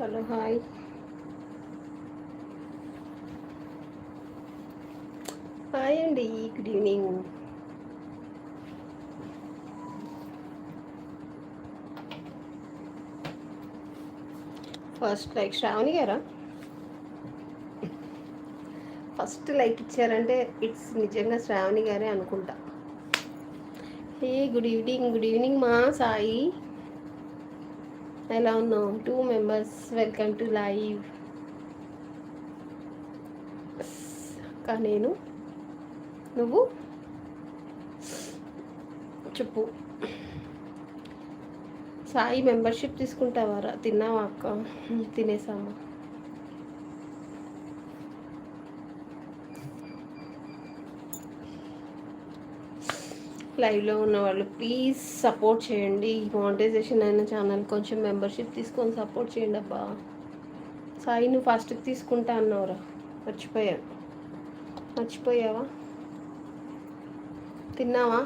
Hello hi. Hi అండి, good evening. First like Shravani గారా? First like ఇచ్చారంటే ఇట్స్ నిజంగా శ్రావణి గారే అనుకుంటా. Hey good evening, good evening మా సాయి. ఎలా ఉన్నావు? 2 మెంబర్స్ వెల్కమ్ టు లైవ్. అక్క నేను, నువ్వు చెప్పు. సాయి మెంబర్షిప్ తీసుకుంటావారా? తిన్నావా అక్క? తినేసామా. లైవ్లో ఉన్న వాళ్ళు ప్లీజ్ సపోర్ట్ చేయండి. మానిటైజేషన్ అయిన ఛానల్ కొంచెం మెంబర్షిప్ తీసుకొని సపోర్ట్ చేయండి అబ్బా. సాయి నువ్వు ఫస్ట్కి తీసుకుంటా అన్నావురా, మర్చిపోయావా? తిన్నావా?